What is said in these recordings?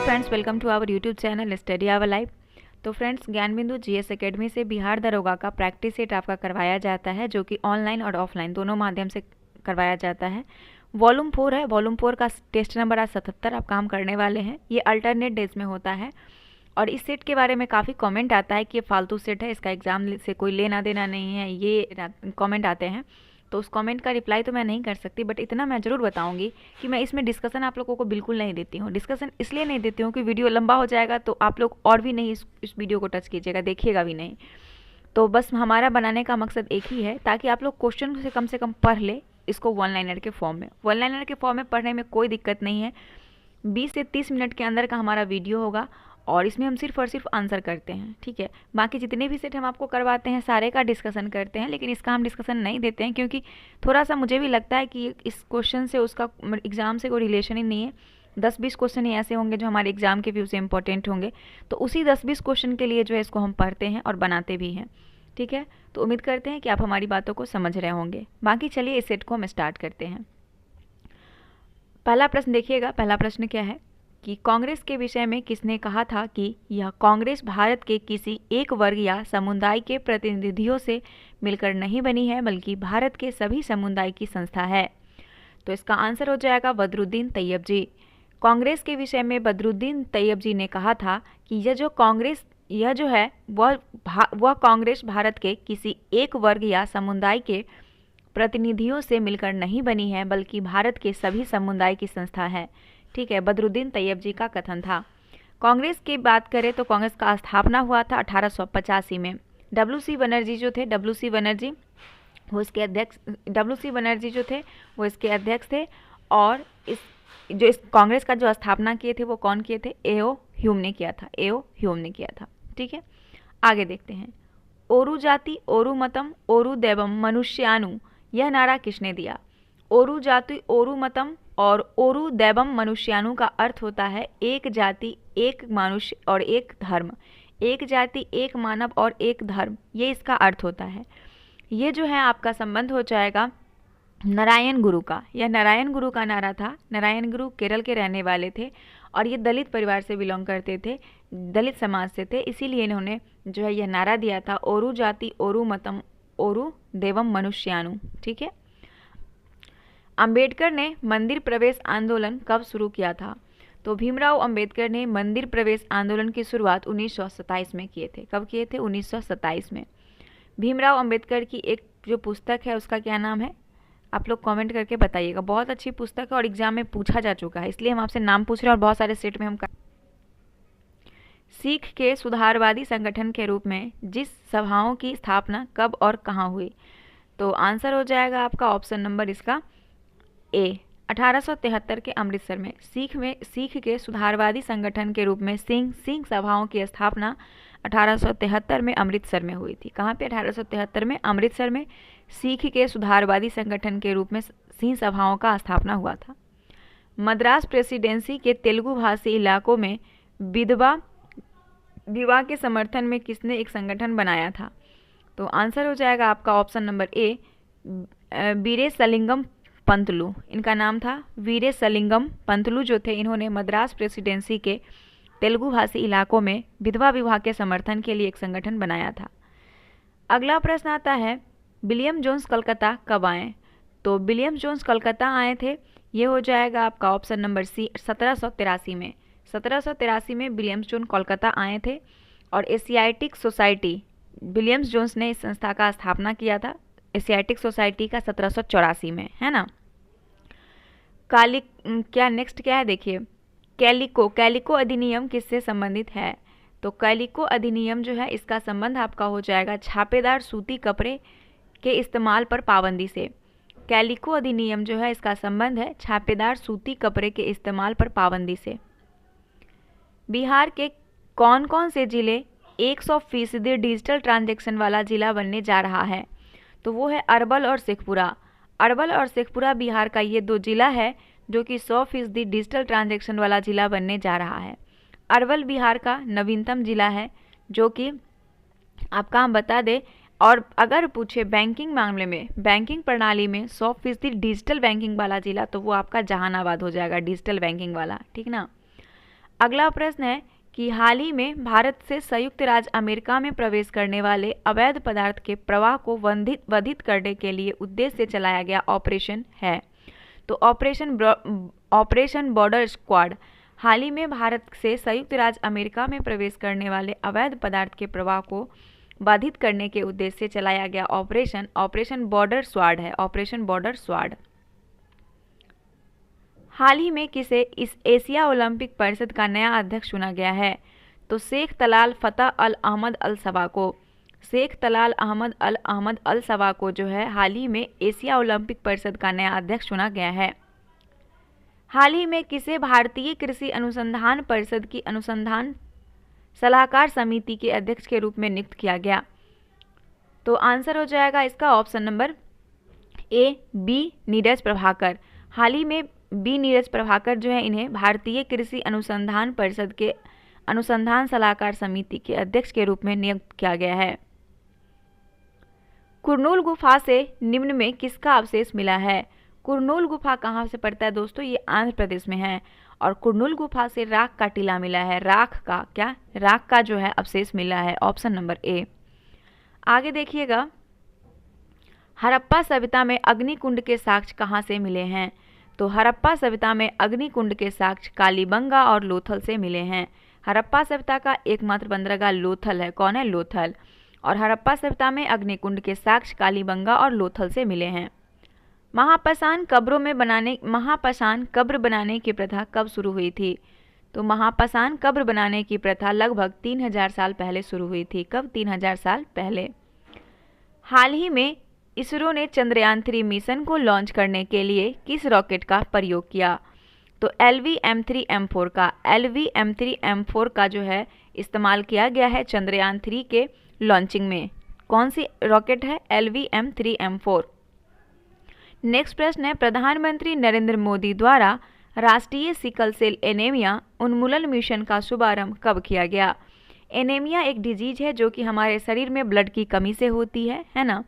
Friends, welcome to our YouTube channel study our life. तो friends, Gyan Bindu GS academy से बिहार दरोगा का प्रैक्टिस सेट आपका करवाया जाता है, जो कि ऑनलाइन और ऑफलाइन दोनों माध्यम से करवाया जाता है। वॉल्यूम 4 है। वॉल्यूम 4 का टेस्ट नंबर आज 77 आप काम करने वाले हैं। ये अल्टरनेट डेज में होता है और इस सेट के बारे में काफ़ी कमेंट आता है कि ये फालतू सेट है, इसका एग्ज़ाम से कोई लेना देना नहीं है, ये कमेंट आते हैं। तो उस कमेंट का रिप्लाई तो मैं नहीं कर सकती, बट इतना मैं ज़रूर बताऊंगी कि मैं इसमें डिस्कशन आप लोगों को बिल्कुल नहीं देती हूँ। डिस्कशन इसलिए नहीं देती हूँ कि वीडियो लंबा हो जाएगा, तो आप लोग और भी नहीं इस वीडियो को टच कीजिएगा, देखिएगा भी नहीं। तो बस हमारा बनाने का मकसद एक ही है, ताकि आप लोग क्वेश्चन से कम पढ़ ले इसको वन लाइनर के फॉर्म में। वन लाइनर के फॉर्म में पढ़ने में कोई दिक्कत नहीं है। 20 से 30 मिनट के अंदर का हमारा वीडियो होगा और इसमें हम सिर्फ और सिर्फ आंसर करते हैं, ठीक है। बाकी जितने भी सेट हम आपको करवाते हैं सारे का डिस्कशन करते हैं, लेकिन इसका हम डिस्कशन नहीं देते हैं, क्योंकि थोड़ा सा मुझे भी लगता है कि इस क्वेश्चन से उसका एग्ज़ाम से कोई रिलेशन ही नहीं है। 10-20 क्वेश्चन ही ऐसे होंगे जो हमारे एग्ज़ाम के व्यू से इंपॉर्टेंट होंगे, तो उसी 10-20 क्वेश्चन के लिए जो है इसको हम पढ़ते हैं और बनाते भी हैं, ठीक है। तो उम्मीद करते हैं कि आप हमारी बातों को समझ रहे होंगे। बाकी चलिए इस सेट को हम स्टार्ट करते हैं। पहला प्रश्न देखिएगा। पहला प्रश्न क्या है कि कांग्रेस के विषय में किसने कहा था कि यह कांग्रेस भारत के किसी एक वर्ग या समुदाय के प्रतिनिधियों से मिलकर नहीं बनी है, बल्कि भारत के सभी समुदाय की संस्था है। तो इसका आंसर हो जाएगा बदरुद्दीन तैयब जी। कांग्रेस के विषय में बदरुद्दीन तैयब जी ने कहा था कि यह जो है वह कांग्रेस भारत के किसी एक वर्ग या समुदाय के प्रतिनिधियों से मिलकर नहीं बनी है, बल्कि भारत के सभी समुदाय की संस्था है, ठीक है। बदरुद्दीन तैयब जी का कथन था। कांग्रेस की बात करें तो कांग्रेस का स्थापना हुआ था 1885 में। डब्ल्यू.सी. बनर्जी जो थे, डब्ल्यू.सी. बनर्जी वो इसके अध्यक्ष थे। और इस कांग्रेस का जो स्थापना किए थे वो कौन किए थे? ए.ओ. ह्यूम ने किया था, ठीक है। आगे देखते हैं। ओरू जाति ओरू मतम ओरू दैवम मनुष्यानु, यह नारा किसने दिया? ओरू जाति ओरू मतम और ओरू दैवम मनुष्यानु का अर्थ होता है एक जाति एक मनुष्य और एक धर्म। एक जाति एक मानव और एक धर्म, ये इसका अर्थ होता है। ये जो है आपका संबंध हो जाएगा नारायण गुरु का। यह नारायण गुरु का नारा था। नारायण गुरु केरल के रहने वाले थे और ये दलित परिवार से बिलोंग करते थे, दलित समाज से थे, इसीलिए इन्होंने जो है यह नारा दिया था, ओरू जाति ओरू मतम ओरू देवम मनुष्यानु, ठीक है। अंबेडकर ने मंदिर प्रवेश आंदोलन कब शुरू किया था? तो भीमराव अंबेडकर ने मंदिर प्रवेश आंदोलन की शुरुआत 1927 में किए थे। कब किए थे? 1927 में। भीमराव अंबेडकर की एक जो पुस्तक है उसका क्या नाम है? आप लोग कमेंट करके बताइएगा। बहुत अच्छी पुस्तक है और एग्जाम में पूछा जा चुका है, इसलिए हम आपसे नाम पूछ रहे हैं और बहुत सारे सेट में हम सिख के सुधारवादी संगठन के रूप में जिस सभाओं की स्थापना कब और कहाँ हुई? तो आंसर हो जाएगा आपका ऑप्शन नंबर इसका ए, 1873 के अमृतसर में। सिख के सुधारवादी संगठन के रूप में सिंह सभाओं की स्थापना 1873 में अमृतसर में हुई थी। कहाँ पे? 1873 में अमृतसर में सिख के सुधारवादी संगठन के रूप में सिंह सभाओं का स्थापना हुआ था। मद्रास प्रेसिडेंसी के तेलुगु भाषी इलाकों में विवाह के समर्थन में किसने एक संगठन बनाया था? तो आंसर हो जाएगा आपका ऑप्शन नंबर ए, वीरेशलिंगम पंतलू। इनका नाम था वीरेशलिंगम पंतलू जो थे, इन्होंने मद्रास प्रेसिडेंसी के तेलुगु भाषी इलाकों में विधवा विवाह के समर्थन के लिए एक संगठन बनाया था। अगला प्रश्न आता है, विलियम जोन्स कलकत्ता कब आए? तो विलियम जोन्स कलकत्ता आए थे, ये हो जाएगा आपका ऑप्शन नंबर सी, 1783 में। 1783 में विलियम्स जोन्स कोलकाता आए थे और एशियाटिक सोसाइटी, विलियम्स जोन्स ने इस संस्था का स्थापना किया था, एशियाटिक सोसाइटी का 1784 में, है ना। नेक्स्ट क्या है देखिए, कैलिको अधिनियम किससे संबंधित है? तो कैलिको अधिनियम जो है इसका संबंध आपका हो जाएगा छापेदार सूती कपड़े के इस्तेमाल पर पाबंदी से। कैलिको अधिनियम जो है इसका संबंध है छापेदार सूती कपड़े के इस्तेमाल पर पाबंदी से। बिहार के कौन कौन से जिले 100% डिजिटल ट्रांजैक्शन वाला जिला बनने जा रहा है? तो वो है अरवल और शेखपुरा। अरवल और शेखपुरा बिहार का ये 2 जिला है जो कि 100% डिजिटल ट्रांजैक्शन वाला जिला बनने जा रहा है। अरवल बिहार का नवीनतम जिला है, जो कि आपका हम बता दें, और अगर पूछे बैंकिंग मामले में, बैंकिंग प्रणाली में 100% डिजिटल बैंकिंग वाला जिला, तो वो आपका जहानाबाद हो जाएगा, डिजिटल बैंकिंग वाला, ठीक ना। अगला प्रश्न है कि हाल ही में भारत से संयुक्त राज्य अमेरिका में प्रवेश करने वाले अवैध पदार्थ के प्रवाह को वंधित करने के लिए उद्देश्य से चलाया गया ऑपरेशन है। तो ऑपरेशन बॉर्डर स्क्वाड हाल ही में भारत से संयुक्त राज्य अमेरिका में प्रवेश करने वाले अवैध पदार्थ के प्रवाह को बाधित करने के उद्देश्य से चलाया गया ऑपरेशन बॉर्डर स्वाड है, ऑपरेशन बॉर्डर स्वाड। हाल ही में किसे इस एशिया ओलंपिक परिषद का नया अध्यक्ष चुना गया है? तो शेख तलाल फतह अल अहमद अल सबा को, शेख तलाल अहमद अल सबा को जो है हाल ही में एशिया ओलंपिक परिषद का नया अध्यक्ष चुना गया है। हाल ही में किसे भारतीय कृषि अनुसंधान परिषद की अनुसंधान सलाहकार समिति के अध्यक्ष के रूप में नियुक्त किया गया? तो आंसर हो जाएगा इसका option number a, b Neeraj Prabhakar. हाल ही में बी नीरज प्रभाकर जो है इन्हें भारतीय कृषि अनुसंधान परिषद के अनुसंधान सलाहकार समिति के अध्यक्ष के रूप में नियुक्त किया गया है। कुरनूल गुफा से निम्न में किसका अवशेष मिला है? कुरनूल गुफा कहाँ से पड़ता है दोस्तों? ये आंध्र प्रदेश में है और कुरनूल गुफा से राख का टीला मिला है। राख का जो है अवशेष मिला है, ऑप्शन नंबर ए। आगे देखिएगा, हड़प्पा सभ्यता में अग्निकुंड के साक्ष्य कहाँ से मिले हैं? तो हड़प्पा सभ्यता में अग्निकुंड के साक्ष्य कालीबंगा और लोथल से मिले हैं। हड़प्पा सभ्यता का एकमात्र बंदरगाह लोथल है। कौन है? लोथल। और हड़प्पा सभ्यता में अग्निकुंड के साक्ष्य कालीबंगा और लोथल से मिले हैं। महापाषाण कब्र बनाने की प्रथा कब शुरू हुई थी? तो महापाषाण कब्र बनाने की प्रथा लगभग 3000 साल पहले शुरू हुई थी। कब? 3000 साल पहले। हाल ही में इसरो ने चंद्रयान 3 मिशन को लॉन्च करने के लिए किस रॉकेट का प्रयोग किया? तो LVM-3M4 का जो है इस्तेमाल किया गया है चंद्रयान 3 के लॉन्चिंग में। कौन सी रॉकेट है? LVM-3M4। नेक्स्ट प्रश्न है, प्रधानमंत्री नरेंद्र मोदी द्वारा राष्ट्रीय सिकल सेल एनीमिया उन्मूलन मिशन का शुभारंभ कब किया गया? एनीमिया एक डिजीज है जो कि हमारे शरीर में ब्लड की कमी से होती है ना,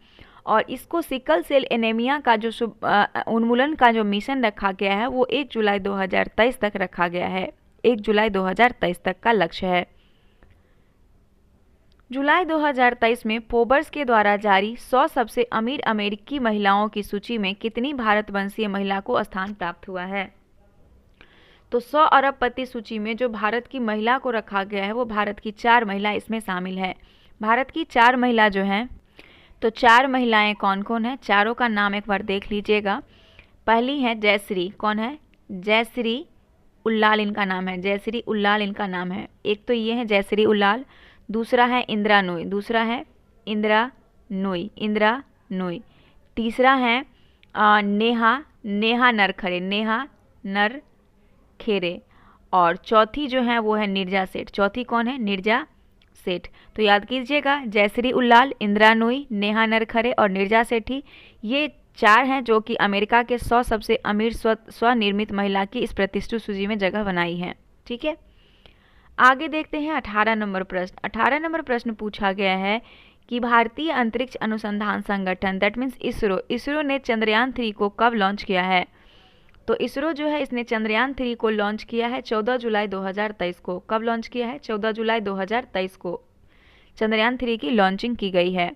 और इसको सिकल सेल एनीमिया का जो उन्मूलन का जो मिशन रखा गया है वो 1 जुलाई 2023 तक रखा गया है। 1 जुलाई 2023 तक का लक्ष्य है। जुलाई 2023 में फोर्ब्स के द्वारा जारी 100 सबसे अमीर अमेरिकी महिलाओं की सूची में कितनी भारतवंशीय महिला को स्थान प्राप्त हुआ है? तो 100 अरबपति सूची में जो भारत की महिला को रखा गया है वो भारत की 4 महिला इसमें शामिल है। भारत की 4 महिला जो हैं, तो 4 महिलाएं कौन कौन है? चारों का नाम एक बार देख लीजिएगा। पहली है जयश्री। कौन है? जयश्री उल्लाल इनका नाम है। जयश्री उल्लाल इनका नाम है। एक तो ये है जयश्री उल्लाल, दूसरा है इंदिरा नूई, तीसरा है नेहा नरखेरे, और चौथी जो है वो है नीरजा सेठ। चौथी कौन है? नीरजा सेठ। तो याद कीजिएगा, जयश्री उल्लाल, इंदिरा नूई, नेहा नरखरे और नीरजा सेठी, ये 4 हैं जो कि अमेरिका के 100 सबसे अमीर स्वनिर्मित महिला की इस प्रतिष्ठित सूची में जगह बनाई है। ठीक है, आगे देखते हैं 18 नंबर प्रश्न। 18 नंबर प्रश्न पूछा गया है कि भारतीय अंतरिक्ष अनुसंधान संगठन दैट मीन्स इसरो ने चंद्रयान 3 को कब लॉन्च किया है? तो इसरो जो है इसने चंद्रयान 3 को लॉन्च किया है 14 जुलाई 2023 को। कब लॉन्च किया है? 14 जुलाई 2023 को चंद्रयान 3 की लॉन्चिंग की गई है।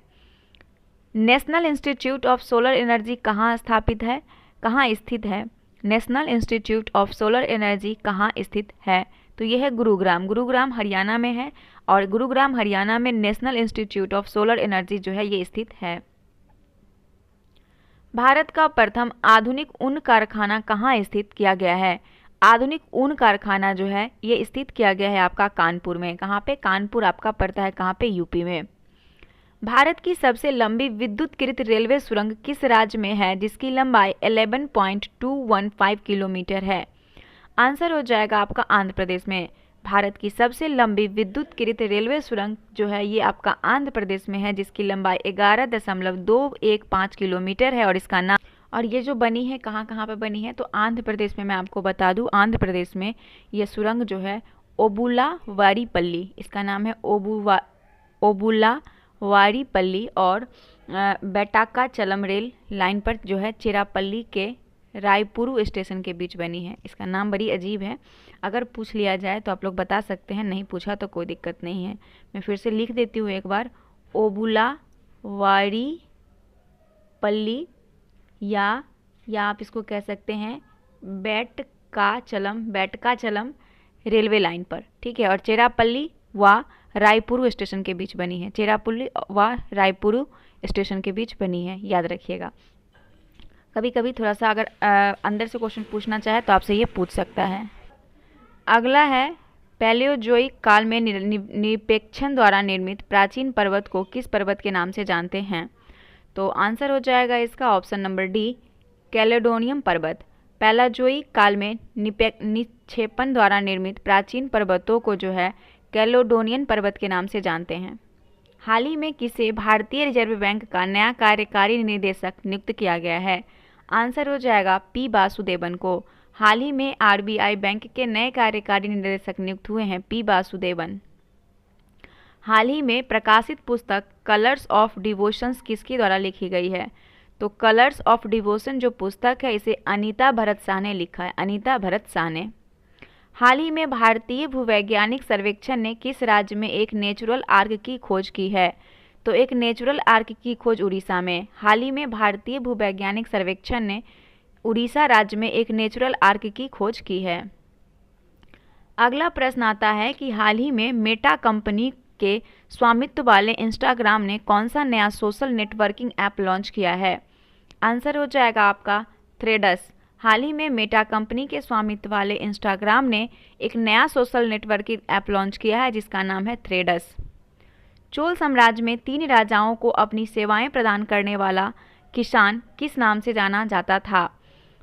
National institute of solar energy कहाँ स्थित है? National institute of solar energy कहाँ स्थित है? तो यह है गुरुग्राम हरियाणा में है, और गुरुग्राम हरियाणा में national institute of solar energy जो है ये स्थित है। भारत का प्रथम आधुनिक ऊन कारखाना कहाँ स्थित किया गया है? आधुनिक ऊन कारखाना जो है ये स्थित किया गया है आपका कानपुर में। कहाँ पे? कानपुर आपका पड़ता है कहाँ पे? यूपी में। भारत की सबसे लंबी विद्युतीकृत रेलवे सुरंग किस राज्य में है जिसकी लंबाई 11.215 किलोमीटर है? आंसर हो जाएगा आपका आंध्र प्रदेश में। भारत की सबसे लंबी विद्युतीकृत रेलवे सुरंग जो है ये आपका आंध्र प्रदेश में है जिसकी लंबाई 11.215 किलोमीटर है, और इसका नाम, और ये जो बनी है कहाँ पे बनी है? तो आंध्र प्रदेश में। मैं आपको बता दूं, आंध्र प्रदेश में ये सुरंग जो है ओबुलावारीपल्ली, इसका नाम है ओबुलावारीपल्ली, और बेटाका चलम रेल लाइन पर जो है चेरापल्ली के रायपुर स्टेशन के बीच बनी है। इसका नाम बड़ी अजीब है, अगर पूछ लिया जाए तो आप लोग बता सकते हैं, नहीं पूछा तो कोई दिक्कत नहीं है। मैं फिर से लिख देती हूँ एक बार, ओबुलावाड़ी पल्ली या आप इसको कह सकते हैं बैटकाचलम रेलवे लाइन पर, ठीक है। और चेरापल्ली व रायपुर स्टेशन के बीच बनी है। चेरापल्ली व रायपुर स्टेशन के बीच बनी है, याद रखिएगा। कभी कभी थोड़ा सा अगर अंदर से क्वेश्चन पूछना चाहे तो आपसे ये पूछ सकता है। अगला है, पैलियोजोइक काल में निपेक्षण द्वारा निर्मित प्राचीन पर्वत को किस पर्वत के नाम से जानते हैं? तो आंसर हो जाएगा इसका ऑप्शन नंबर डी, कैलेडोनियम पर्वत। पैलाजोइक काल में निक्षेपण द्वारा निर्मित प्राचीन पर्वतों को जो है कैलेडोनियन पर्वत के नाम से जानते हैं। हाल ही में किसे भारतीय रिजर्व बैंक का नया कार्यकारी निदेशक नियुक्त किया गया है? आंसर हो जाएगा पी वासुदेवन को। हाल ही में आरबीआई बैंक के नए कार्यकारी निदेशक नियुक्त हुए हैं पी वासुदेवन। हाल ही में प्रकाशित पुस्तक कलर्स ऑफ डिवोशंस किसके द्वारा लिखी गई है? तो कलर्स ऑफ डिवोशन जो पुस्तक है इसे अनीता भरत शाह ने लिखा है, अनीता भरत शाह ने। हाल ही में भारतीय भूवैज्ञानिक सर्वेक्षण ने किस राज्य में एक नेचुरल आर्क की खोज की है? तो एक नेचुरल आर्क की खोज उड़ीसा में। हाल ही में भारतीय भूवैज्ञानिक सर्वेक्षण ने उड़ीसा राज्य में एक नेचुरल आर्क की खोज की है। अगला प्रश्न आता है कि हाल ही में मेटा कंपनी के स्वामित्व वाले इंस्टाग्राम ने कौन सा नया सोशल नेटवर्किंग ऐप लॉन्च किया है? आंसर हो जाएगा आपका थ्रेडस। हाल ही में मेटा कंपनी के स्वामित्व वाले इंस्टाग्राम ने एक नया सोशल नेटवर्किंग ऐप लॉन्च किया है जिसका नाम है थ्रेडस। चोल साम्राज्य में 3 राजाओं को अपनी सेवाएं प्रदान करने वाला किसान किस नाम से जाना जाता था?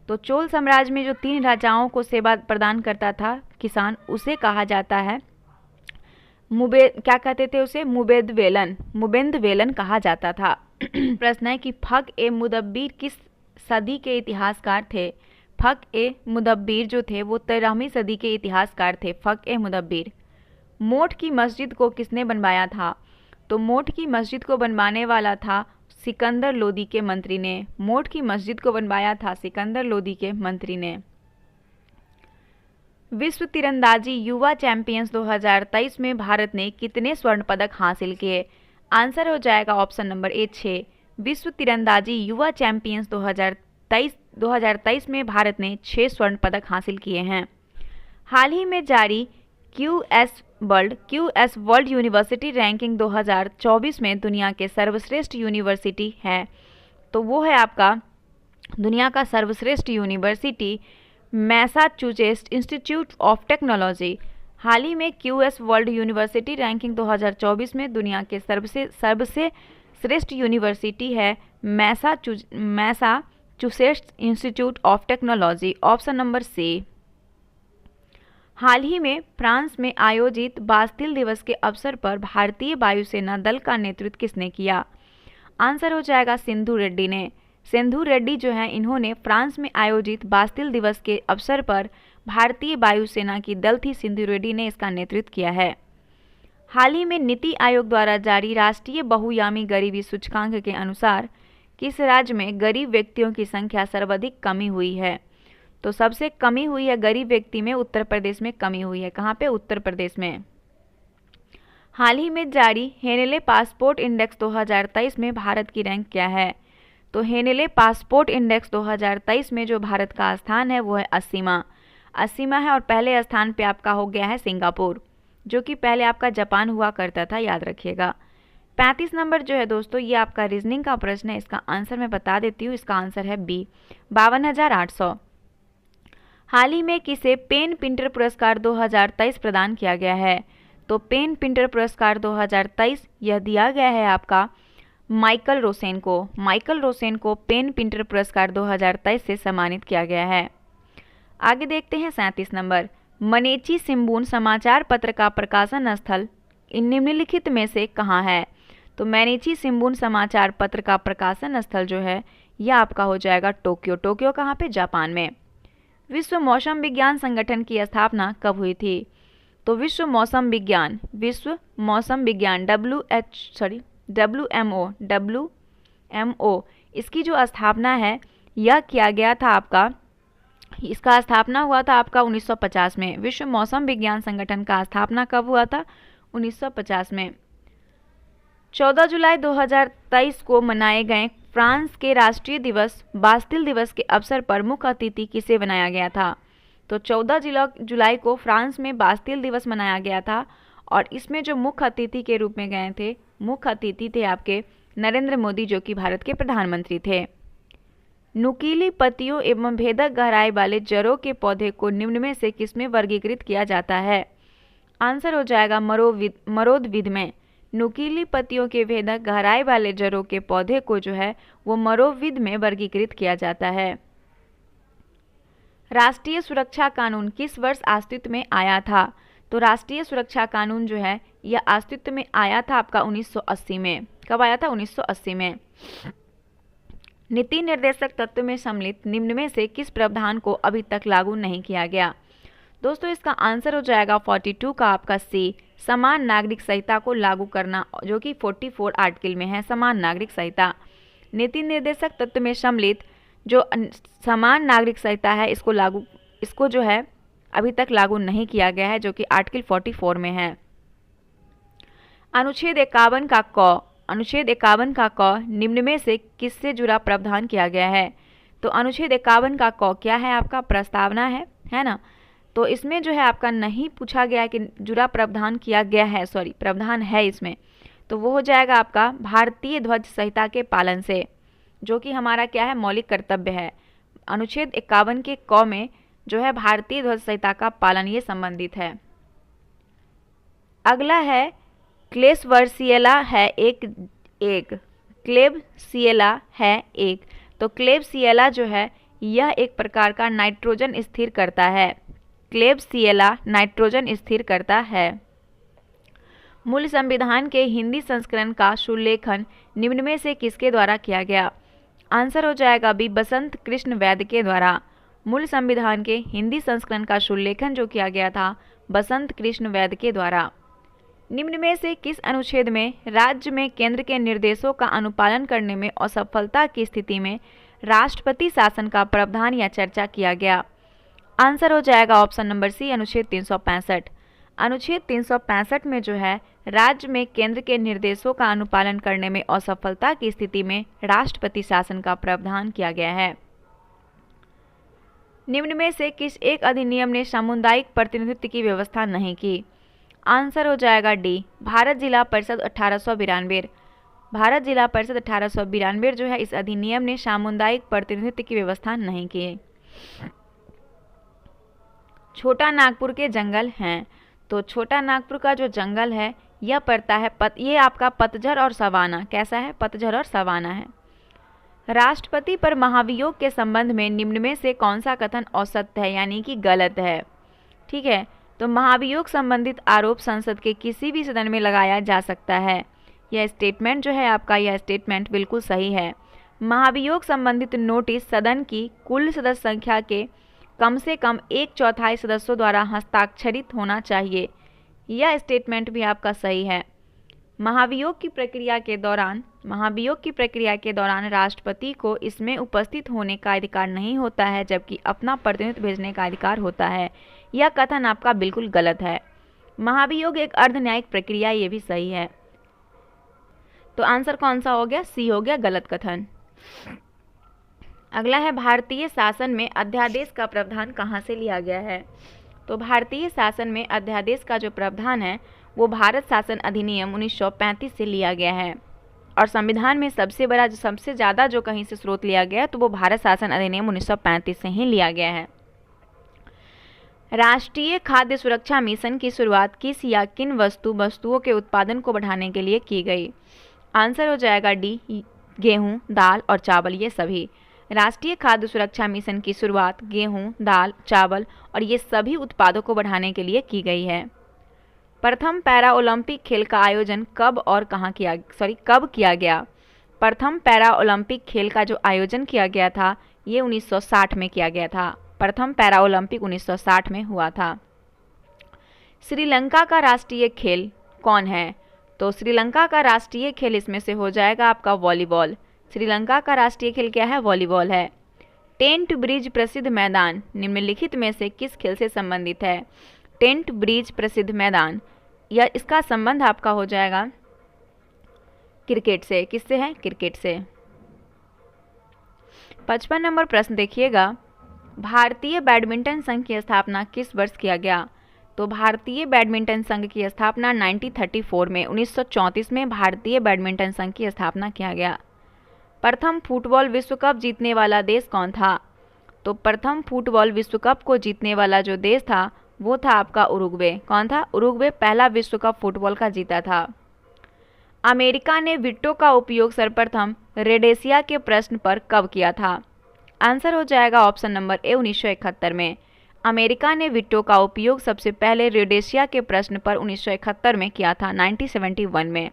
तो चोल साम्राज्य में जो 3 राजाओं को सेवा प्रदान करता था किसान, उसे कहा जाता है क्या कहते थे उसे? मुबेंदवेलन कहा जाता था। प्रश्न है कि फख-ए-मुदब्बिर किस सदी के इतिहासकार थे? फख-ए-मुदब्बिर जो थे वो 13वीं सदी के इतिहासकार थे, फख-ए-मुदब्बिर। मोठ की मस्जिद को किसने बनवाया था? तो मोठ की मस्जिद को बनवाने वाला था सिकंदर लोदी के मंत्री ने। मोठ की मस्जिद को बनवाया था सिकंदर लोदी के मंत्री ने। विश्व तीरंदाजी युवा चैंपियंस 2023 में भारत ने कितने स्वर्ण पदक हासिल किए? आंसर हो जाएगा ऑप्शन नंबर ए 6। विश्व तीरंदाजी युवा चैंपियंस 2023 में भारत ने 6 स्वर्ण पदक हासिल किए हैं। हाल ही में जारी क्यूएस वर्ल्ड यूनिवर्सिटी रैंकिंग 2024 में दुनिया के सर्वश्रेष्ठ यूनिवर्सिटी है, तो वो है आपका दुनिया का सर्वश्रेष्ठ university Massachusetts Institute of Technology. हाल ही में क्यूएस वर्ल्ड यूनिवर्सिटी रैंकिंग 2024 में दुनिया के सबसे श्रेष्ठ यूनिवर्सिटी है Massachusetts Institute of Technology, option number c. हाल ही में फ्रांस में आयोजित बास्तिल दिवस के अवसर पर भारतीय वायुसेना दल का नेतृत्व किसने किया? आंसर हो जाएगा सिंधु रेड्डी ने। सिंधु रेड्डी जो है इन्होंने फ्रांस में आयोजित बास्तिल दिवस के अवसर पर भारतीय वायुसेना की दल थी सिंधु रेड्डी ने इसका नेतृत्व किया है। हाल ही में नीति आयोग द्वारा जारी राष्ट्रीय बहुआयामी गरीबी सूचकांक के अनुसार किस राज्य में गरीब व्यक्तियों की संख्या सर्वाधिक कमी हुई है? तो सबसे कमी हुई है गरीब व्यक्ति में उत्तर प्रदेश में कमी हुई है। कहाँ पे? उत्तर प्रदेश में। हाल ही में जारी हेनेले पासपोर्ट इंडेक्स 2023 में भारत की रैंक क्या है? तो हेनेले पासपोर्ट इंडेक्स 2023 में जो भारत का स्थान है वो है 80वां है, और पहले स्थान पे आपका हो गया है सिंगापुर, जो कि पहले आपका जापान हुआ करता था, याद रखिएगा। 35 नंबर जो है दोस्तों ये आपका रीजनिंग का प्रश्न है, इसका आंसर मैं बता देती हूँ। इसका आंसर है बी, 52,800। हाल ही में किसे पेन पिंटर पुरस्कार 2023 प्रदान किया गया है? तो पेन पिंटर पुरस्कार 2023 यह दिया गया है आपका माइकल रोसेन को। माइकल रोसेन को पेन पिंटर पुरस्कार 2023 से सम्मानित किया गया है। आगे देखते हैं 37 नंबर। मनेची सिम्बून समाचार पत्र का प्रकाशन स्थल निम्नलिखित में से कहाँ है? तो मैनेची सिम्बून समाचार पत्र का प्रकाशन स्थल जो है यह आपका हो जाएगा टोक्यो। टोक्यो कहाँ पे? जापान में। विश्व मौसम विज्ञान संगठन की स्थापना कब हुई थी? तो विश्व मौसम विज्ञान WMO इसकी जो स्थापना है यह किया गया था आपका इसका स्थापना हुआ था आपका 1950 में। विश्व मौसम विज्ञान संगठन का स्थापना कब हुआ था? 1950 में। 14 जुलाई 2023 को मनाए गए फ्रांस के राष्ट्रीय दिवस बास्तिल दिवस के अवसर पर मुख्य अतिथि किसे बनाया गया था? तो 14 जुलाई को फ्रांस में बास्तिल दिवस मनाया गया था और इसमें जो मुख्य अतिथि के रूप में गए थे, मुख्य अतिथि थे आपके नरेंद्र मोदी, जो कि भारत के प्रधानमंत्री थे। नुकीली पत्तियों एवं भेदक गहराई वाले जड़ों के पौधे को निम्न में से किसमें वर्गीकृत किया जाता है? आंसर हो जाएगा मरोदविद में। नुकीली पत्तियों के भेदक गहराई वाले जड़ों के पौधे को जो है वो मरोविद में वर्गीकृत किया जाता है। राष्ट्रीय सुरक्षा कानून किस वर्ष अस्तित्व में आया था? तो राष्ट्रीय सुरक्षा कानून जो है यह अस्तित्व में आया था आपका 1980 में। कब आया था? 1980 में। नीति निर्देशक तत्व में सम्मिलित निम्न में से किस प्रावधान को अभी तक लागू नहीं किया गया? दोस्तों इसका आंसर हो जाएगा 42 का आपका सी, समान नागरिक संहिता को लागू करना, जो कि 44 आर्टिकल में है, समान नागरिक संहिता। नीति निर्देशक तत्व में सम्मिलित जो समान नागरिक संहिता है इसको जो है अभी तक लागू नहीं किया गया है, जो कि आर्टिकल 44 में है। अनुच्छेद 51 का क निम्न में से किससे जुड़ा प्रावधान किया गया है? तो अनुच्छेद 51 का क क्या है? आपका प्रस्तावना है ना। तो इसमें जो है आपका नहीं पूछा गया कि जुड़ा प्रावधान किया गया है, सॉरी प्रावधान है इसमें, तो वो हो जाएगा आपका भारतीय ध्वज संहिता के पालन से, जो कि हमारा क्या है? मौलिक कर्तव्य है। अनुच्छेद 51 के क में जो है भारतीय ध्वज संहिता का पालन ये संबंधित है। अगला है क्लेब्सिएला है एक क्लेब्सिएला है एक। तो क्लेब्सिएला जो है यह एक प्रकार का नाइट्रोजन स्थिर करता है। क्लेब्सिएला नाइट्रोजन स्थिर करता है। मूल संविधान के हिंदी संस्करण का सुलेखन निम्न में से किसके द्वारा किया गया? आंसर हो जाएगा बी, बसंत कृष्ण वैद्य के द्वारा। मूल संविधान के हिंदी संस्करण का सुलेखन जो किया गया था बसंत कृष्ण वैद्य के द्वारा। निम्न में से किस अनुच्छेद में राज्य में केंद्र के निर्देशों का अनुपालन करने में असफलता की स्थिति में राष्ट्रपति शासन का प्रावधान या चर्चा किया गया? आंसर हो जाएगा ऑप्शन नंबर सी, अनुच्छेद 365। अनुच्छेद 365 में जो है राज्य में केंद्र के निर्देशों का अनुपालन करने में असफलता की स्थिति में राष्ट्रपति शासन का प्रावधान किया गया है। निम्न में से किस एक अधिनियम ने सामुदायिक प्रतिनिधित्व की व्यवस्था नहीं की? आंसर हो जाएगा डी, भारत जिला परिषद 1892। भारत जिला परिषद 1892 जो है इस अधिनियम ने सामुदायिक प्रतिनिधित्व की व्यवस्था नहीं की। छोटा नागपुर के जंगल हैं। तो छोटा नागपुर का जो जंगल है यह पड़ता है ये आपका पतझड़ और सवाना। कैसा है? पतझड़ और सवाना है। राष्ट्रपति पर महाभियोग के संबंध में निम्न में से कौन सा कथन असत्य है, यानी कि गलत है? ठीक है, तो महाभियोग संबंधित आरोप संसद के किसी भी सदन में लगाया जा सकता है। यह स्टेटमेंट जो है आपका, यह स्टेटमेंट बिल्कुल सही है। महाभियोग संबंधित नोटिस सदन की कुल सदस्य संख्या के कम से कम 1/4 सदस्यों द्वारा हस्ताक्षरित होना चाहिए। यह स्टेटमेंट भी आपका सही है। महाभियोग की प्रक्रिया के दौरान राष्ट्रपति को इसमें उपस्थित होने का अधिकार नहीं होता है, जबकि अपना प्रतिनिधि भेजने का अधिकार होता है। यह कथन आपका बिल्कुल गलत है। महाभियोग एक अर्ध न्यायिक प्रक्रिया, ये भी सही है। तो आंसर कौन सा हो गया? सी हो गया, गलत कथन। अगला है भारतीय शासन में अध्यादेश का प्रावधान कहाँ से लिया गया है? तो भारतीय शासन में अध्यादेश का जो प्रावधान है वो भारत शासन अधिनियम 1935 से लिया गया है। और संविधान में सबसे ज़्यादा जो कहीं से स्रोत लिया गया है तो वो भारत शासन अधिनियम 1935 से ही लिया गया है। राष्ट्रीय खाद्य सुरक्षा मिशन की शुरुआत किस या किन वस्तुओं के उत्पादन को बढ़ाने के लिए की गई? आंसर हो जाएगा डी, गेहूं, दाल और चावल, ये सभी। राष्ट्रीय खाद्य सुरक्षा मिशन की शुरुआत गेहूं, दाल, चावल और ये सभी उत्पादों को बढ़ाने के लिए की गई है। प्रथम पैरा ओलंपिक खेल का आयोजन कब किया गया? प्रथम पैरा ओलंपिक खेल का जो आयोजन किया गया था ये 1960 में किया गया था। प्रथम पैरा ओलंपिक 1960 में हुआ था। श्रीलंका का राष्ट्रीय खेल कौन है? तो श्रीलंका का राष्ट्रीय खेल इसमें से हो जाएगा आपका वॉलीबॉल। श्रीलंका का राष्ट्रीय खेल क्या है? वॉलीबॉल है। टेंट ब्रिज प्रसिद्ध मैदान निम्नलिखित में से किस खेल से संबंधित है? टेंट ब्रिज प्रसिद्ध मैदान, या इसका संबंध आपका हो जाएगा क्रिकेट से। किससे है? क्रिकेट से। 55 नंबर प्रश्न देखिएगा, भारतीय बैडमिंटन संघ की स्थापना किस वर्ष किया गया? तो भारतीय बैडमिंटन संघ की स्थापना 1934 में 1934 में भारतीय बैडमिंटन संघ की स्थापना किया गया। प्रथम फुटबॉल विश्व कप जीतने वाला देश कौन था? तो प्रथम फुटबॉल विश्व कप को जीतने वाला जो देश था वो था आपका उरुग्वे। कौन था? उरुग्वे पहला विश्व कप फुटबॉल का जीता था। अमेरिका ने वीटो का उपयोग सर्वप्रथम रोडेशिया के प्रश्न पर कब किया था? आंसर हो जाएगा ऑप्शन नंबर ए 1971 में। अमेरिका ने वीटो का उपयोग सबसे पहले रोडेशिया के प्रश्न पर 1971 में किया था, 1971 में।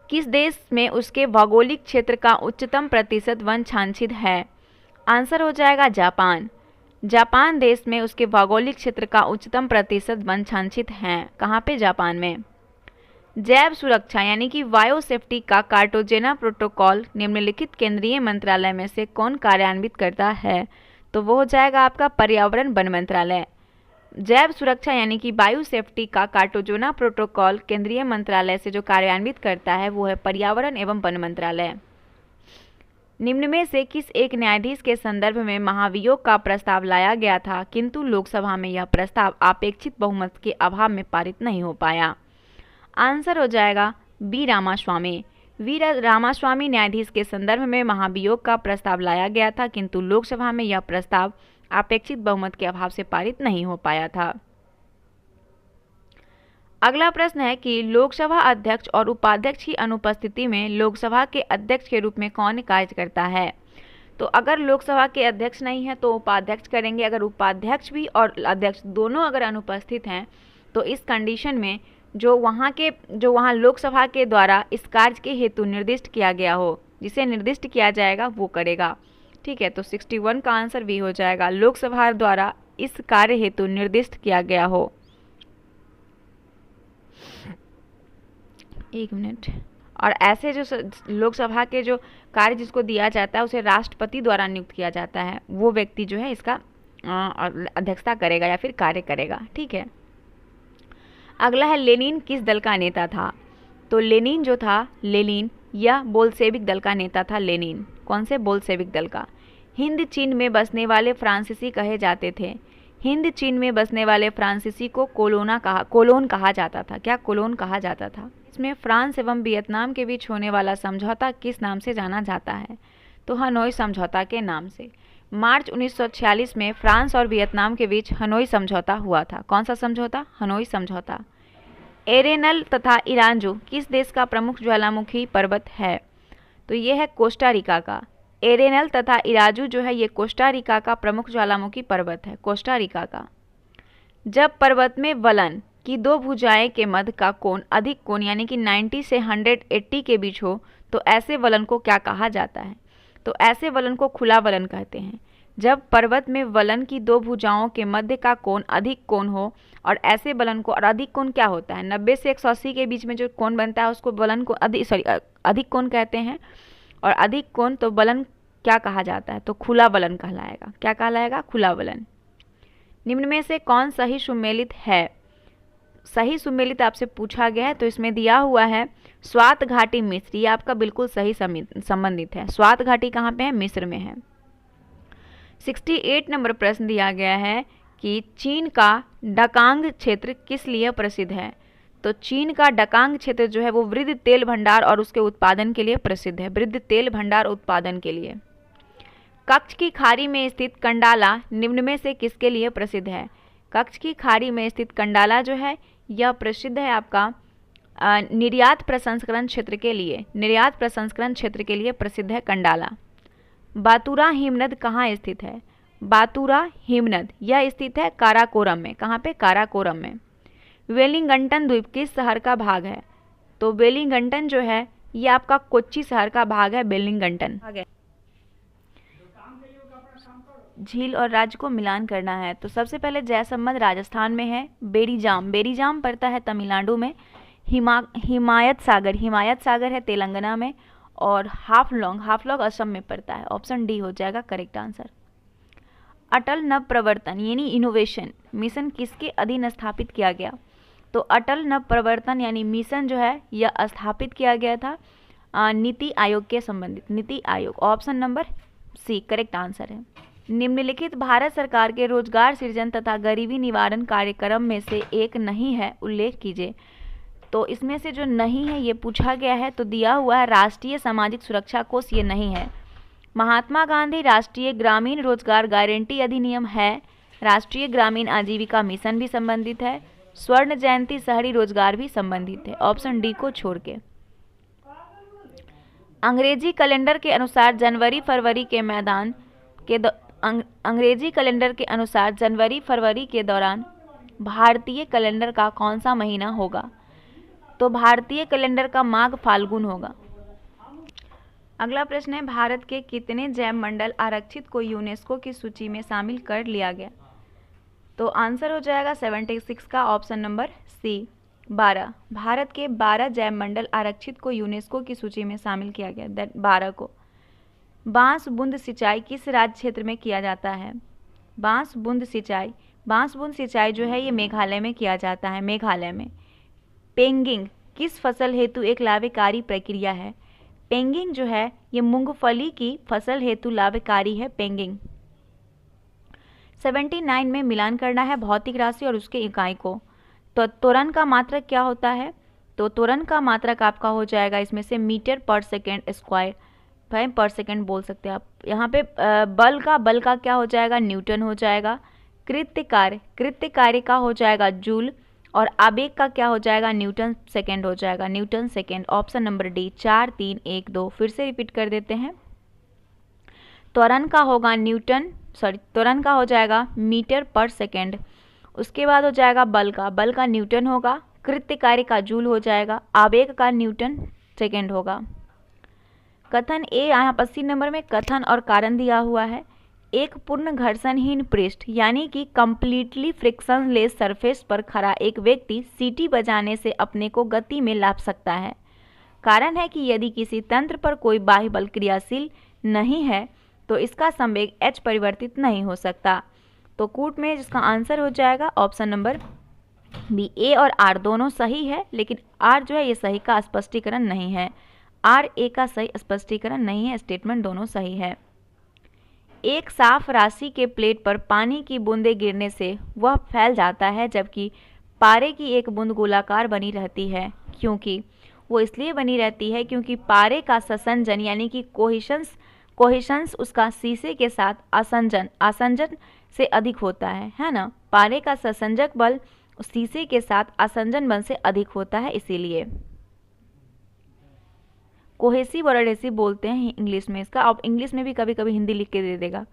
किस देश में उसके भौगोलिक क्षेत्र का उच्चतम प्रतिशत वन छांछित है? आंसर हो जाएगा जापान। जापान देश में उसके भौगोलिक क्षेत्र का उच्चतम प्रतिशत वन छांछित हैं। कहाँ पे? जापान में। जैव सुरक्षा यानी कि बायो सेफ्टी का कार्टाजेना प्रोटोकॉल निम्नलिखित केंद्रीय मंत्रालय में से कौन कार्यान्वित करता है? तो वो हो जाएगा आपका पर्यावरण वन मंत्रालय। जैव सुरक्षा यानी कि बायो सेफ्टी का कार्टाजेना प्रोटोकॉल केंद्रीय मंत्रालय से जो कार्यान्वित करता है वो है पर्यावरण एवं वन मंत्रालय। निम्न में से किस एक न्यायाधीश के संदर्भ में महाभियोग का प्रस्ताव लाया गया था किंतु लोकसभा में यह प्रस्ताव अपेक्षित बहुमत के अभाव में पारित नहीं हो पाया? आंसर हो जाएगा वी रामास्वामी। वी रामास्वामी न्यायाधीश के संदर्भ में महाभियोग का प्रस्ताव लाया गया था किंतु लोकसभा में यह प्रस्ताव अपेक्षित बहुमत के अभाव से पारित नहीं हो पाया था। अगला प्रश्न है कि लोकसभा अध्यक्ष और उपाध्यक्ष की अनुपस्थिति में लोकसभा के अध्यक्ष के रूप में कौन कार्य करता है? तो अगर लोकसभा के अध्यक्ष नहीं है तो उपाध्यक्ष करेंगे। अगर उपाध्यक्ष भी और अध्यक्ष दोनों अगर अनुपस्थित हैं तो इस कंडीशन में जो वहाँ लोकसभा के द्वारा इस कार्य के हेतु निर्दिष्ट किया गया हो, जिसे निर्दिष्ट किया जाएगा वो करेगा। ठीक है, तो 61 का आंसर भी हो जाएगा, लोकसभा द्वारा इस कार्य हेतु निर्दिष्ट किया गया हो। एक मिनट। और ऐसे जो लोकसभा के जो कार्य जिसको दिया जाता है उसे राष्ट्रपति द्वारा नियुक्त किया जाता है, वो व्यक्ति जो है इसका अध्यक्षता करेगा या फिर कार्य करेगा। ठीक है। अगला है लेनिन किस दल का नेता था? तो लेनिन जो था, लेनिन या बोल्शेविक दल का नेता था। लेनिन कौन से? बोल्शेविक दल का। हिंद चीन में बसने वाले फ्रांसीसी कहे जाते थे। हिंद चीन में बसने वाले फ्रांसीसी को कोलोन कहा जाता था। क्या? कोलोन कहा जाता था। इसमें फ्रांस एवं वियतनाम के बीच होने वाला समझौता किस नाम से जाना जाता है? तो हनोई समझौता के नाम से। मार्च 1946 में फ्रांस और वियतनाम के बीच हनोई समझौता हुआ था। कौन सा समझौता? हनोई समझौता। एरेनल तथा इरांजो किस देश का प्रमुख ज्वालामुखी पर्वत है? तो ये है कोस्टा रिका का। एरेनल तथा इराजू जो है ये कोस्टा रिका का प्रमुख ज्वालामुखी पर्वत है, कोस्टा रिका का। जब पर्वत में वलन की दो भुजाएं के मध्य का कोण अधिक कोण यानी कि 90 से 180 के बीच हो तो ऐसे वलन को क्या कहा जाता है? तो ऐसे वलन को खुला वलन कहते हैं। जब पर्वत में वलन की दो भुजाओं के मध्य का कोण अधिक कोण हो और ऐसे वलन को, और अधिक कोण क्या होता है? 90 से 180 के बीच में जो कोण बनता है उसको वलन को अधिक कोण कहते हैं। और अधिक कोण तो वलन क्या कहा जाता है? तो खुला वलन कहलाएगा। क्या कहलाएगा? खुला वलन। निम्न में से कौन सही सुमेलित है? सही सुमेलित आपसे पूछा गया है तो इसमें दिया हुआ है स्वात घाटी मिस्र। ये आपका बिल्कुल सही संबंधित है। स्वात घाटी कहाँ पे है? मिस्र में है। 68 नंबर प्रश्न दिया गया है कि चीन का डकांग क्षेत्र किस लिए प्रसिद्ध है? तो चीन का डकांग क्षेत्र जो है वो वृद्ध तेल भंडार और उसके उत्पादन के लिए प्रसिद्ध है। वृद्ध तेल भंडार उत्पादन के लिए। कच्छ की खाड़ी में स्थित कंडाला निम्न में से किसके लिए प्रसिद्ध है? कच्छ की खाड़ी में स्थित कंडाला जो है यह प्रसिद्ध है आपका निर्यात प्रसंस्करण क्षेत्र के लिए। निर्यात प्रसंस्करण क्षेत्र के लिए प्रसिद्ध है कंडाला। बातूरा हिमनद कहाँ स्थित है? बातूरा हिमनद यह स्थित है काराकोरम में। कहाँ पे? काराकोरम में। वेलिंगटन द्वीप किस शहर का भाग है? तो वेलिंगटन जो है ये आपका कोच्चि शहर का भाग है। वेलिंगटन झील और राज्य को मिलान करना है तो सबसे पहले जयसम्मत राजस्थान में है। बेरीजाम पड़ता है तमिलनाडु में। हिमायत सागर है तेलंगाना में। और हाफलॉन्ग असम में पड़ता है। ऑप्शन डी हो जाएगा करेक्ट आंसर। अटल नव प्रवर्तन यानी इनोवेशन मिशन किसके अधीन स्थापित किया गया? तो अटल नव प्रवर्तन यानी मिशन जो है यह स्थापित किया गया था नीति आयोग के संबंधित, NITI Aayog. Option number C correct answer है। निम्नलिखित भारत सरकार के रोजगार सृजन तथा गरीबी निवारण कार्यक्रम में से एक नहीं है, उल्लेख कीजिए। तो इसमें से जो नहीं है ये पूछा गया है, तो दिया हुआ है राष्ट्रीय सामाजिक सुरक्षा कोष, ये नहीं है। महात्मा गांधी राष्ट्रीय ग्रामीण रोजगार गारंटी अधिनियम है। राष्ट्रीय ग्रामीण आजीविका मिशन भी संबंधित है। स्वर्ण जयंती शहरी रोजगार भी संबंधित है, ऑप्शन डी को छोड़ के। अंग्रेजी कैलेंडर के अनुसार जनवरी फरवरी के दौरान भारतीय कैलेंडर का कौन सा महीना होगा? तो भारतीय कैलेंडर का माघ फाल्गुन होगा। अगला प्रश्न है, भारत के कितने जैव मंडल आरक्षित को यूनेस्को की सूची में शामिल कर लिया गया? तो आंसर हो जाएगा 76 का, ऑप्शन नंबर सी 12। भारत के 12 जैव मंडल आरक्षित को यूनेस्को की सूची में शामिल किया गया, 12 को। बांस बूंद सिंचाई किस राज्य क्षेत्र में किया जाता है? बांस बूंद सिंचाई जो है ये मेघालय में किया जाता है, मेघालय में। पेंगिंग किस फसल हेतु एक लाभकारी प्रक्रिया है? पेंगिंग जो है ये मूंगफली की फसल हेतु लाभकारी है, पेंगिंग। 79 में मिलान करना है भौतिक राशि और उसके इकाई को। तो त्वरण का मात्रक क्या होता है? तो त्वरण का मात्रक आपका हो जाएगा इसमें से मीटर पर सेकेंड स्क्वायर, भाई पर सेकेंड बोल सकते हैं आप। यहाँ पे बल का क्या हो जाएगा? न्यूटन हो जाएगा। कृत्य कार्य का हो जाएगा जूल, और आवेग का क्या हो जाएगा? न्यूटन सेकेंड हो जाएगा, Newton second. Option number D 4 3 1 2। फिर से रिपीट कर देते हैं। त्वरण का होगा त्वरण का हो जाएगा मीटर पर सेकेंड। उसके बाद हो जाएगा बल का न्यूटन होगा। कृत्य कार्य का जूल हो जाएगा। आवेग का न्यूटन सेकेंड होगा। कथन ए, यहाँ 80 नंबर में कथन और कारण दिया हुआ है। एक पूर्ण घर्षणहीन पृष्ठ यानी कि कंप्लीटली फ्रिक्शनलेस सरफेस पर खड़ा एक व्यक्ति सीटी बजाने से अपने को गति में ला सकता है। कारण है कि यदि किसी तंत्र पर कोई बाह्य बल क्रियाशील नहीं है तो इसका संवेग h परिवर्तित नहीं हो सकता। तो कूट में जिसका आंसर हो जाएगा ऑप्शन नंबर बी। ए और आर दोनों सही है, लेकिन आर जो है ये सही का स्पष्टीकरण नहीं है। आर ए का सही स्पष्टीकरण नहीं है, स्टेटमेंट दोनों सही है। एक साफ राशि के प्लेट पर पानी की बूंदें गिरने से वह फैल जाता है, जबकि पारे की एक बूंद गोलाकार बनी रहती है। क्योंकि वो इसलिए बनी रहती है क्योंकि पारे का संसंजन यानी कि कोहेशंस उसका शीशे के साथ आसंजन से अधिक होता है ना। पारे का संसंजक बल शीशे के साथ आसंजन बल से अधिक होता है, इसीलिए कोहेसिव और एडहेसिव बोलते हैं इंग्लिश में इसका। आप इंग्लिश में भी कभी कभी हिंदी लिख के दे देगा।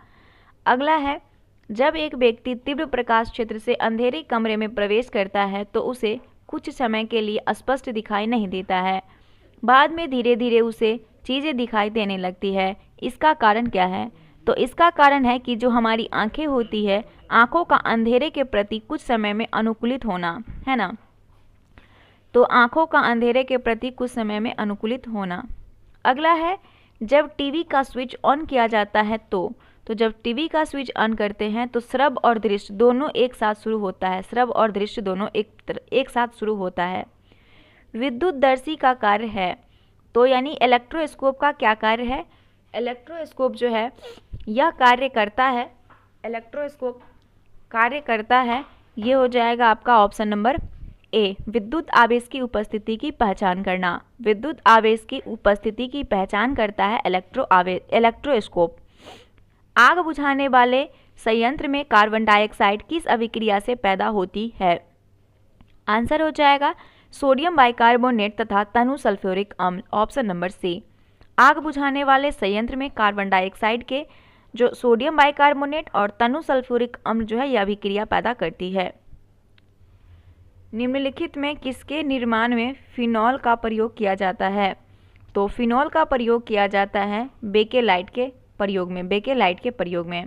अगला है, जब एक व्यक्ति तीव्र प्रकाश क्षेत्र से अंधेरे कमरे में प्रवेश करता है तो उसे कुछ समय के लिए स्पष्ट दिखाई नहीं देता है, बाद में धीरे धीरे उसे चीज़ें दिखाई देने लगती है। इसका कारण क्या है? तो इसका कारण है कि जो हमारी आंखें होती है, आंखों का अंधेरे के प्रति कुछ समय में अनुकूलित होना, है ना। तो आंखों का अंधेरे के प्रति कुछ समय में अनुकूलित होना। अगला है, जब टीवी का स्विच ऑन किया जाता है तो जब टीवी का स्विच ऑन करते हैं तो श्रव्य और दृश्य दोनों एक साथ शुरू होता है। श्रव्य और दृश्य दोनों एक साथ शुरू होता है। विद्युतदर्शी का कार्य है, तो यानी इलेक्ट्रोस्कोप का क्या कार्य है? इलेक्ट्रोस्कोप जो है यह कार्य करता है, इलेक्ट्रोस्कोप कार्य करता है, ये हो जाएगा आपका ऑप्शन नंबर ए, विद्युत आवेश की उपस्थिति की पहचान करना। विद्युत आवेश की उपस्थिति की पहचान करता है इलेक्ट्रोस्कोप। आग बुझाने वाले संयंत्र में कार्बन डाइऑक्साइड किस अभिक्रिया से पैदा होती है? आंसर हो जाएगा सोडियम बाइकार्बोनेट तथा तनु सल्फ्यूरिक अम्ल, ऑप्शन नंबर सी। आग बुझाने वाले संयंत्र में कार्बन डाइऑक्साइड के जो सोडियम बाइकार्बोनेट और तनु सल्फ्यूरिक अम्ल जो है यह अभिक्रिया पैदा करती है। निम्नलिखित में किसके निर्माण में फिनॉल का प्रयोग किया जाता है? तो फिनॉल का प्रयोग किया जाता है बेकेलाइट के प्रयोग में।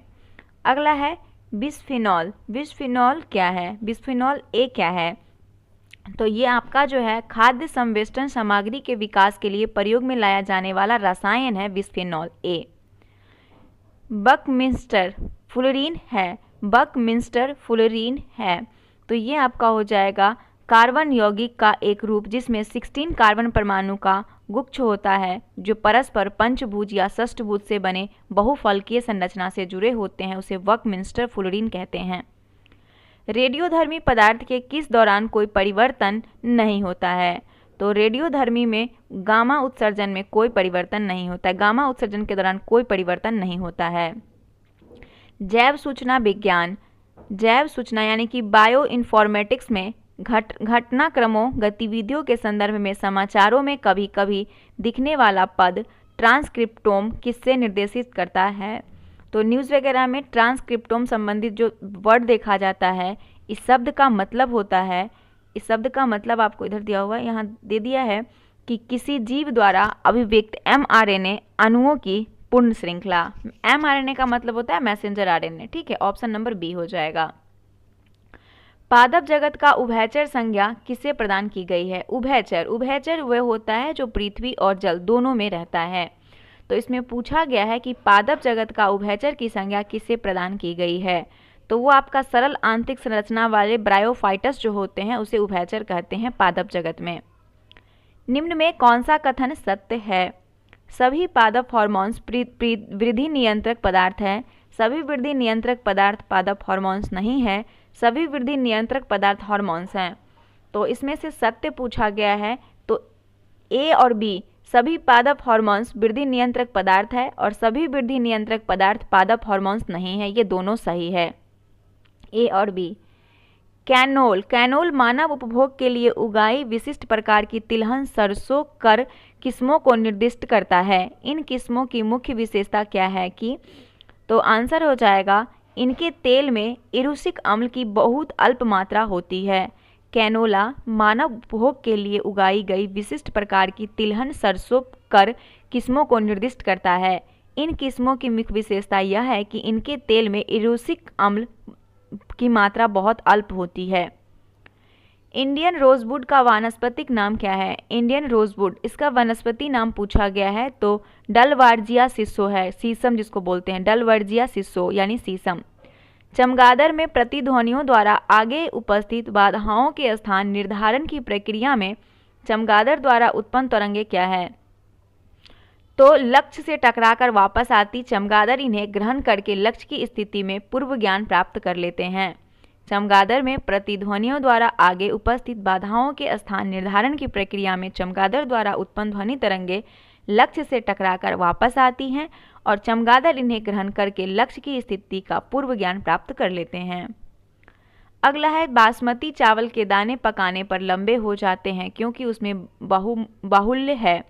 अगला है बिस्फिनॉल। बिस्फिनॉल क्या है? बिस्फिनॉल ए क्या है? तो ये आपका जो है खाद्य संवेष्टन सामग्री के विकास के लिए प्रयोग में लाया जाने वाला रसायन है बिस्फेनॉल ए। बकमिंस्टर फुलरीन है, बकमिंस्टर फुलरीन है। तो ये आपका हो जाएगा कार्बन यौगिक का एक रूप जिसमें 16 कार्बन परमाणु का गुच्छ होता है जो परस्पर पंचभुज या षष्ठभुज से बने बहुफलकीय संरचना से जुड़े होते हैं, उसे बकमिंस्टर फुलरीन कहते हैं। रेडियोधर्मी पदार्थ के किस दौरान कोई परिवर्तन नहीं होता है? तो रेडियोधर्मी में गामा उत्सर्जन में कोई परिवर्तन नहीं होता है, गामा उत्सर्जन के दौरान कोई परिवर्तन नहीं होता है। जैव सूचना विज्ञान, जैव सूचना यानी कि बायो इन्फॉर्मेटिक्स में घटनाक्रमों गतिविधियों के संदर्भ में समाचारों में कभी कभी दिखने वाला पद ट्रांसक्रिप्टोम किससे निर्देशित करता है? तो न्यूज़ वगैरह में ट्रांसक्रिप्टोम संबंधित जो वर्ड देखा जाता है, इस शब्द का मतलब होता है, इस शब्द का मतलब आपको इधर दिया हुआ है, यहाँ दे दिया है कि किसी जीव द्वारा अभिव्यक्त mRNA अणुओं की पूर्ण श्रृंखला। mRNA का मतलब होता है मैसेंजर RNA, ठीक है, ऑप्शन नंबर बी हो जाएगा। पादप जगत का उभयचर संज्ञा किसे प्रदान की गई है? उभयचर, उभयचर वह होता है जो पृथ्वी और जल दोनों में रहता है। तो इसमें पूछा गया है कि पादप जगत का उभयचर की संज्ञा किसे प्रदान की गई है? तो वो आपका सरल आंतरिक संरचना वाले ब्रायोफाइटस जो होते हैं उसे उभयचर कहते हैं पादप जगत में। निम्न में कौन सा कथन सत्य है? सभी पादप हार्मोन्स वृद्धि नियंत्रक पदार्थ है। सभी वृद्धि नियंत्रक पदार्थ पादप हार्मोन्स नहीं है, सभी वृद्धि नियंत्रक पदार्थ हार्मोन्स हैं। तो इसमें से सत्य पूछा गया है, तो ए और बी, सभी पादप हार्मोन्स वृद्धि नियंत्रक पदार्थ है और सभी वृद्धि नियंत्रक पदार्थ पादप हार्मोन्स नहीं है, ये दोनों सही है, ए और बी। कैनोल, कैनोल मानव उपभोग के लिए उगाई विशिष्ट प्रकार की तिलहन सरसों कर किस्मों को निर्दिष्ट करता है। इन किस्मों की मुख्य विशेषता क्या है कि? तो आंसर हो जाएगा इनके तेल में इरुसिक अम्ल की बहुत अल्प मात्रा होती है। कैनोला मानव उपभोग के लिए उगाई गई विशिष्ट प्रकार की तिलहन सरसों कर किस्मों को निर्दिष्ट करता है। इन किस्मों की मुख्य विशेषता यह है कि इनके तेल में इरुसिक अम्ल की मात्रा बहुत अल्प होती है। इंडियन रोजवुड का वानस्पतिक नाम क्या है? इंडियन रोजवुड, इसका वनस्पति नाम पूछा गया है तो डलवर्जिया सिसो है, सीसम जिसको बोलते हैं, डलवर्जिया सिसो यानी सीसम। चमगादड़ में प्रतिध्वनियों द्वारा आगे उपस्थित बाधाओं के स्थान निर्धारण की प्रक्रिया में चमगादड़ द्वारा उत्पन्न तरंगे क्या है? तो लक्ष्य से टकराकर वापस आती चमगादड़ इन्हें ग्रहण करके लक्ष्य की स्थिति में पूर्व ज्ञान प्राप्त कर लेते हैं। चमगादड़ में प्रतिध्वनियों द्वारा आगे उपस्थित बाधाओं के स्थान निर्धारण की प्रक्रिया में चमगादड़ द्वारा उत्पन्न ध्वनि तरंगे लक्ष्य से टकराकर वापस आती हैं और चमगादड़ इन्हें ग्रहण करके लक्ष्य की स्थिति का पूर्व ज्ञान प्राप्त कर लेते हैं। अगला है बासमती चावल के दाने पकाने पर लंबे हो जाते हैं क्योंकि उसमें बाहुल्य है।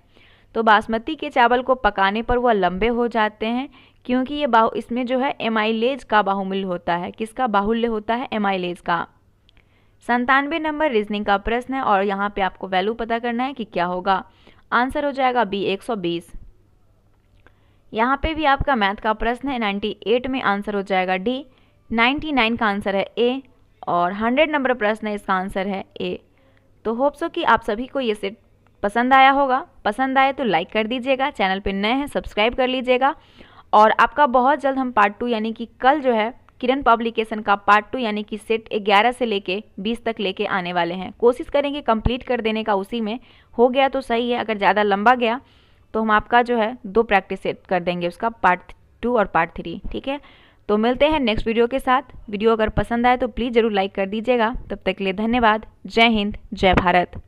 तो बासमती के चावल को पकाने पर वह लंबे हो जाते हैं क्योंकि ये इसमें जो है एमाइलेज का बाहुल्य होता है। किसका बाहुल्य होता है? एमाइलेज का। 97 नंबर रीजनिंग का प्रश्न है और यहाँ पे आपको वैल्यू पता करना है कि क्या होगा। आंसर हो जाएगा बी 120। यहाँ पे भी आपका मैथ का प्रश्न है, 98 में आंसर हो जाएगा डी, 99 का आंसर है ए और 100 नंबर प्रश्न है, इसका आंसर है ए। तो होप सो कि आप सभी को ये सेट पसंद आया होगा। पसंद आए तो लाइक कर दीजिएगा, चैनल पे नए हैं सब्सक्राइब कर लीजिएगा और आपका बहुत जल्द हम पार्ट 2 यानी कि कल जो है किरण पब्लिकेशन का पार्ट 2 यानी कि सेट 11 से लेके 20 तक लेके आने वाले हैं। कोशिश करेंगे कंप्लीट कर देने का, उसी में हो गया तो सही है, अगर ज़्यादा लंबा गया तो हम आपका जो है 2 प्रैक्टिस सेट कर देंगे, उसका पार्ट 2 और पार्ट 3, ठीक है। तो मिलते हैं नेक्स्ट वीडियो के साथ। वीडियो अगर पसंद आए तो प्लीज़ ज़रूर लाइक कर दीजिएगा। तब तक के लिए धन्यवाद। जय हिंद, जय भारत।